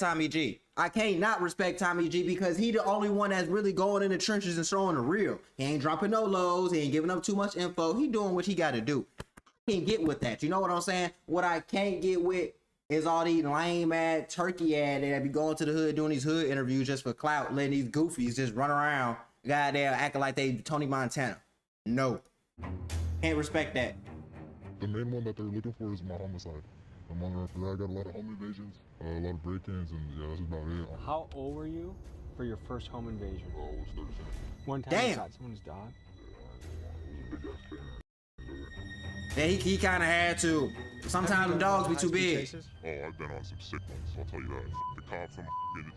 Tommy G. I can't not respect Tommy G because he the only one that's really going in the trenches and showing the real. He ain't dropping no lows. He ain't giving up too much info. He doing what he got to do. I can't get with that. You know what I'm saying? What I can't get with is all these lame ass turkey ass that be going to the hood doing these hood interviews just for clout, letting these goofies just run around, goddamn, acting like they Tony Montana. No, can't respect that. The main one that they're looking for is my homicide. I'm on for that. I got a lot of home invasions, a lot of break-ins, and yeah, that's about it. How old were you for your first home invasion? I was 37. One time Damn. you shot someone's dog? Yeah, he kind of had to. Sometimes the dogs be too big. Oh, I've been on some sick ones, I'll tell you that. The cops, I'm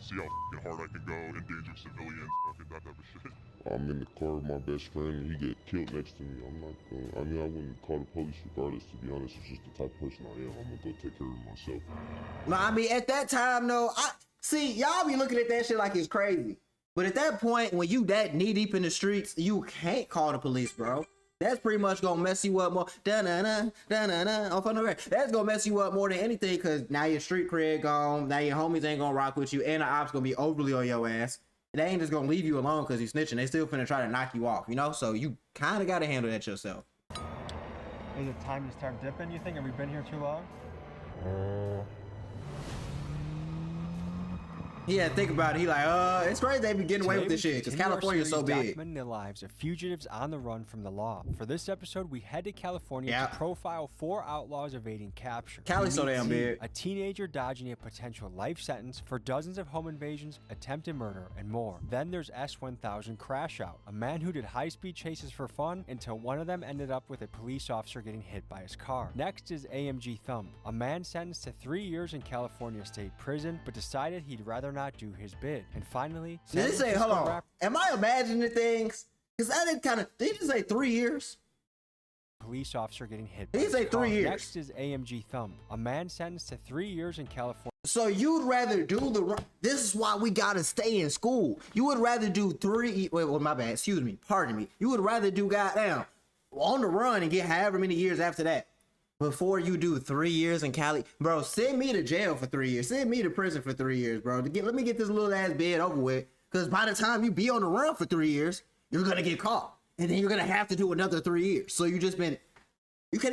see how hard I can go, endanger civilians, that type of shit. I'm in the car with my best friend, and he get killed next to me. I'm not gonna, I mean, I wouldn't call the police regardless, to be honest. It's just the type of person I am. I'm gonna go take care of myself. No, I mean, at that time, though, see, y'all be looking at that shit like it's crazy. But at that point, when you that knee deep in the streets, you can't call the police, bro. That's pretty much gonna mess you up more. Da-na-na, da-na-na, off on the rack. That's gonna mess you up more than anything, because now your street cred gone, now your homies ain't gonna rock with you, and the ops gonna be overly on your ass. They ain't just gonna leave you alone because you snitching. They still finna try to knock you off, you know? So you kind of gotta handle that yourself. Is it time to start dipping, you think? Have we been here too long? Yeah, think about it. He like, it's crazy they be getting away with this shit because California's so big. Documenting the lives of fugitives on the run from the law. For this episode, we head to California to profile 4 outlaws evading capture. Cali's so damn big. A teenager dodging a potential life sentence for dozens of home invasions, attempted murder, and more. Then there's S1000 Crash Out, a man who did high-speed chases for fun until one of them ended up with a police officer getting hit by his car. Next is AMG Thumb, a man sentenced to 3 years in California State Prison, but decided he'd rather not do his bid. And finally, did they say, hold on, am I imagining things? Because I didn't kind of, did he just say 3 years? Police officer getting hit. Did he say 3 years? Next is AMG Thumb, a man sentenced to 3 years in California. So you'd rather do the, this is why we gotta stay in school. You would rather do my bad, excuse me, pardon me. You would rather do goddamn on the run and get however many years after that before you do 3 years in Cali. Bro, send me to jail for 3 years. Send me to prison for 3 years, bro. Let me get this little ass bed over with. Because by the time you be on the run for 3 years, you're going to get caught. And then you're going to have to do another 3 years. So you can't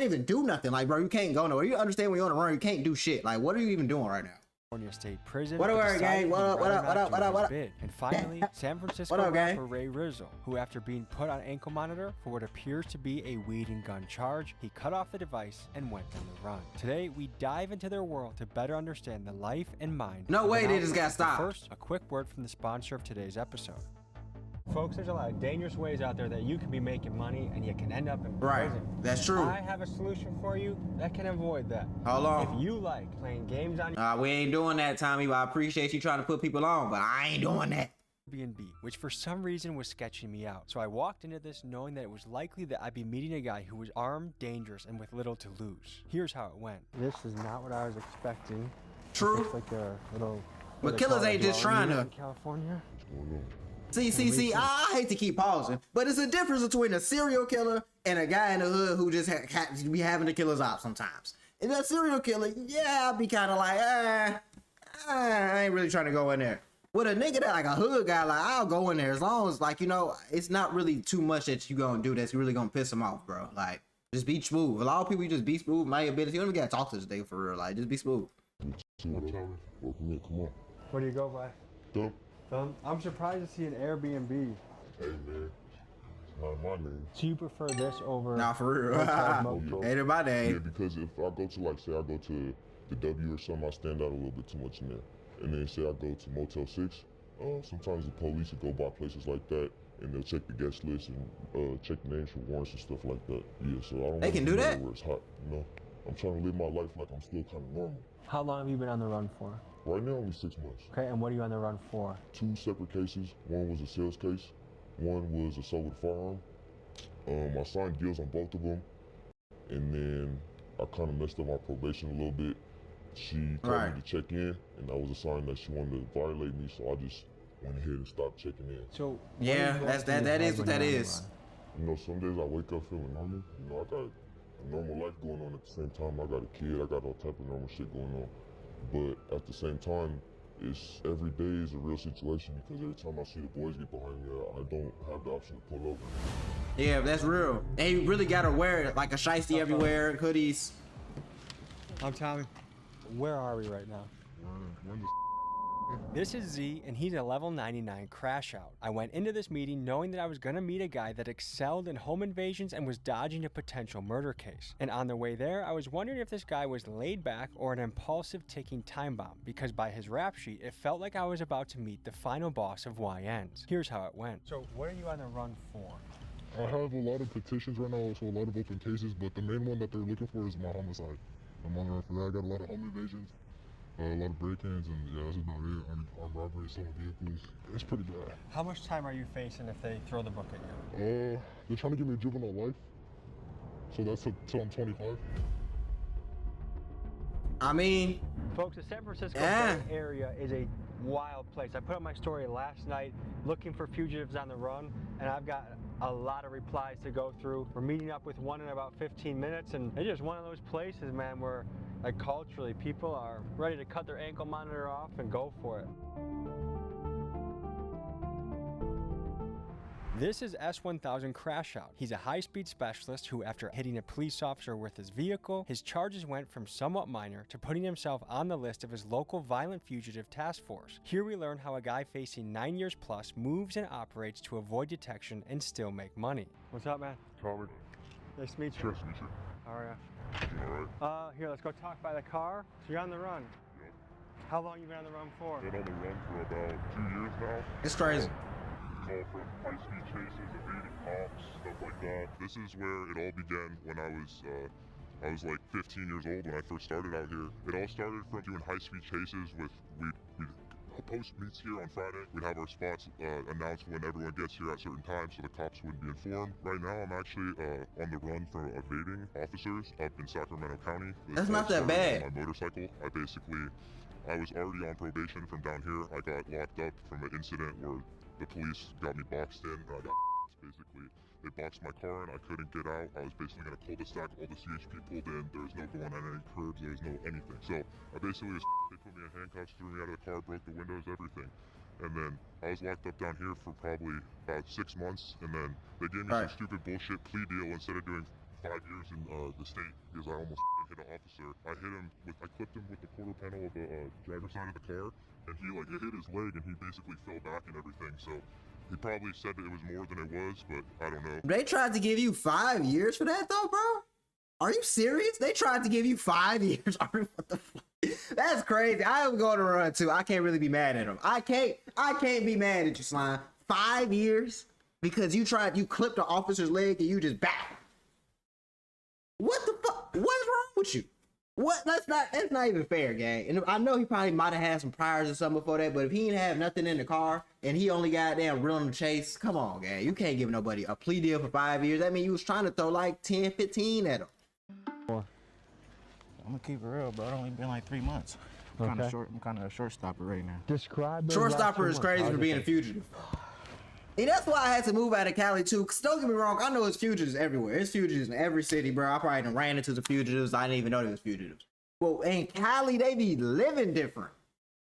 even do nothing. Like, bro, you can't go nowhere. You understand when you're on the run, you can't do shit. Like, what are you even doing right now? California State Prison. What up, gang? What up? And finally, San Francisco rapper Ray Rizzo, who after being put on ankle monitor for what appears to be a weed and gun charge, he cut off the device and went on the run. Today, we dive into their world to better understand the life and mind. No way they just got stopped. First, a quick word from the sponsor of today's episode. Folks, there's a lot of dangerous ways out there that you can be making money and you can end up in prison. Right, that's true. I have a solution for you that can avoid that. Hold on. If you like playing games on we ain't doing that, Tommy, but I appreciate you trying to put people on, but I ain't doing that. Airbnb, which for some reason was sketching me out. So I walked into this knowing that it was likely that I'd be meeting a guy who was armed, dangerous, and with little to lose. Here's how it went. This is not what I was expecting. True. It's like a little... But killers ain't just trying to... California? See, I hate to keep pausing, but it's a difference between a serial killer and a guy in the hood who just be having to kill his ops sometimes. And that serial killer, yeah, I'd be kind of like, I ain't really trying to go in there. With a nigga that like a hood guy, like I'll go in there as long as like, you know, it's not really too much that you gonna do that's really gonna piss him off, bro. Like, just be smooth. A lot of people, you just be smooth, mind your business. You don't even gotta talk to this nigga for real. Like, just be smooth. Come on. Where do you go by? Thumb. I'm surprised to see an Airbnb. Hey, man. It's not my name. So you prefer this over... Nah, for real. Ain't it my name. Yeah, because if I go to, like, say I go to the W or something, I stand out a little bit too much in there. And then say I go to Motel 6, sometimes the police will go by places like that, and they'll check the guest list and check the names for warrants and stuff like that. Yeah, so I don't They can do that? Where it's hot, you know? I'm trying to live my life like I'm still kind of normal. How long have you been on the run for? Right now, only 6 months. Okay, and what are you on the run for? 2 separate cases. One was a sales case. One was assault with a firearm. I signed deals on both of them. And then I kind of messed up my probation a little bit. She told me to check in, and that was a sign that she wanted to violate me, so I just went ahead and stopped checking in. So yeah, that is what that is. You know, some days I wake up feeling normal. You know, I got a normal life going on at the same time. I got a kid, I got all type of normal shit going on. But at the same time, it's every day is a real situation because every time I see the boys get behind me, I don't have the option to pull over. Yeah, that's real. And you really gotta wear it like a shiesty everywhere, hoodies. I'm Tommy. Where are we right now? We're in the This is Z, and he's a level 99 crash out. I went into this meeting knowing that I was gonna meet a guy that excelled in home invasions and was dodging a potential murder case. And on the way there, I was wondering if this guy was laid back or an impulsive ticking time bomb, because by his rap sheet, it felt like I was about to meet the final boss of YNs. Here's how it went. So what are you on the run for? I have a lot of petitions right now, so a lot of open cases, but the main one that they're looking for is my homicide. I'm on the run for that. I got a lot of home invasions. A lot of break-ins, and yeah, that's about it. Armed robbery, stolen vehicles. It's pretty bad. How much time are you facing if they throw the book at you? They're trying to give me a juvenile life, so that's until I'm 25. I mean, Folks, the San Francisco Bay Area is a wild place. I put up my story last night looking for fugitives on the run, and I've got a lot of replies to go through. We're meeting up with one in about 15 minutes, and it's just one of those places, man, where like culturally people are ready to cut their ankle monitor off and go for it. This is S1000 Crash Out. He's a high-speed specialist who, after hitting a police officer with his vehicle, his charges went from somewhat minor to putting himself on the list of his local violent fugitive task force. Here we learn how a guy facing 9 years plus moves and operates to avoid detection and still make money. What's up, man? Tommy. Nice to meet you. Nice to meet you. How are All right. you? Here, let's go talk by the car. So you're on the run. Yep. How long you been on the run for? Been on the run for about 2 years now. it's crazy. All from high-speed chases, evading cops, stuff like that. This is where it all began when I was like 15 years old when I first started out here. It all started from doing high-speed chases with we'd post meets here on Friday. We'd have our spots announced when everyone gets here at certain times so the cops wouldn't be informed. Right now I'm actually on the run from evading officers up in Sacramento County. That's not that bad. On my motorcycle. I was already on probation from down here. I got locked up from an incident where the police got me boxed in. I got basically, they boxed my car in. I couldn't get out. I was basically in a cul-de-sac. All the CHP pulled in. There was no going on any curbs. There was no anything. So I basically was, they put me in handcuffs, threw me out of the car, broke the windows, everything. And then I was locked up down here for probably about 6 months. And then they gave me some stupid bullshit plea deal instead of doing 5 years in the state because I almost hit an officer. I clipped him with the quarter panel of the driver's side of the car, and it hit his leg, and he basically fell back and everything. So he probably said that it was more than it was, but I don't know. They tried to give you 5 years for that though, bro? Are you serious? They tried to give you 5 years. What the fuck? That's crazy. I am going to run too. I can't really be mad at him. I can't be mad at you, Slime. 5 years because you clipped the officer's leg and you just back. What the fuck? What's wrong with you? What? That's not even fair, gang. And I know he probably might have had some priors or something before that, but if he didn't have nothing in the car and he only got damn real on the chase, come on, gang. You can't give nobody a plea deal for 5 years. That means you was trying to throw like 10, 15 at him. I'm gonna keep it real, bro. It only been like 3 months. I'm kind of a short stopper right now. Describe Short stopper is crazy for being a fugitive. And that's why I had to move out of Cali too. Cause don't get me wrong, I know it's fugitives everywhere. It's fugitives in every city, bro. I probably done ran into the fugitives. I didn't even know they was fugitives. Well, in Cali, they be living different.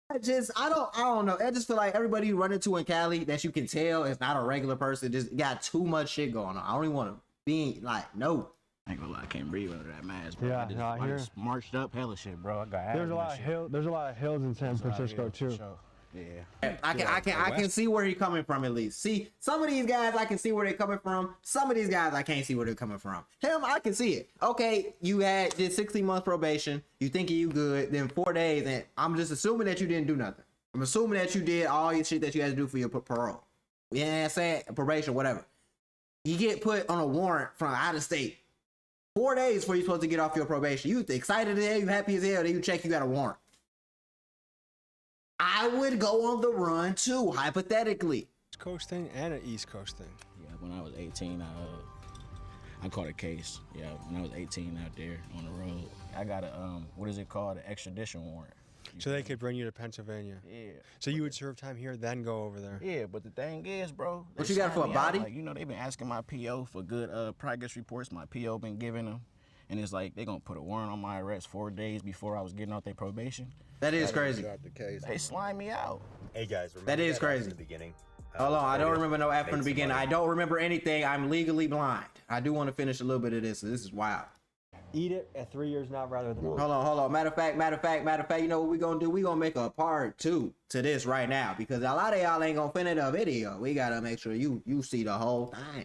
I don't know. I just feel like everybody you run into in Cali that you can tell is not a regular person. Just got too much shit going on. I don't even want to be like, no. I ain't gonna lie, I can't breathe under that mask, bro. Yeah, I just marched up hella shit, bro. I got There's a lot of hills in San Francisco too. Yeah. I can see where he's coming from at least. See, some of these guys I can see where they're coming from. Some of these guys I can't see where they're coming from. Him, I can see it. Okay, you did 16 months probation. You thinking you good? Then 4 days, and I'm just assuming that you didn't do nothing. I'm assuming that you did all your shit that you had to do for your parole. You know what I'm saying? Probation, whatever. You get put on a warrant from out of state. 4 days before you're supposed to get off your probation. You excited as hell, you happy as hell, then you check you got a warrant. I would go on the run too, hypothetically. East Coast thing and an East Coast thing. Yeah, when I was 18, I caught a case. Yeah, when I was 18 out there on the road, I got a what is it called? An extradition warrant. So they could bring you to Pennsylvania. Yeah. So you would serve time here, then go over there. Yeah, but the thing is, bro. What you got for a body? Like, they've been asking my PO for good progress reports. My PO been giving them, and it's like they gonna put a warrant on my arrest 4 days before I was getting out their probation. That is crazy. Got the case. They slime me out. Hey guys, remember That is app crazy. in the beginning? Hold on, I don't remember no app Made from the some beginning. money. I don't remember anything. I'm legally blind. I do want to finish a little bit of this. This is wild. Eat it at 3 years now rather than. Hold on. Matter of fact, you know what we gonna do? We gonna make a part 2 to this right now because a lot of y'all ain't gonna finish the video. We gotta make sure you see the whole thing.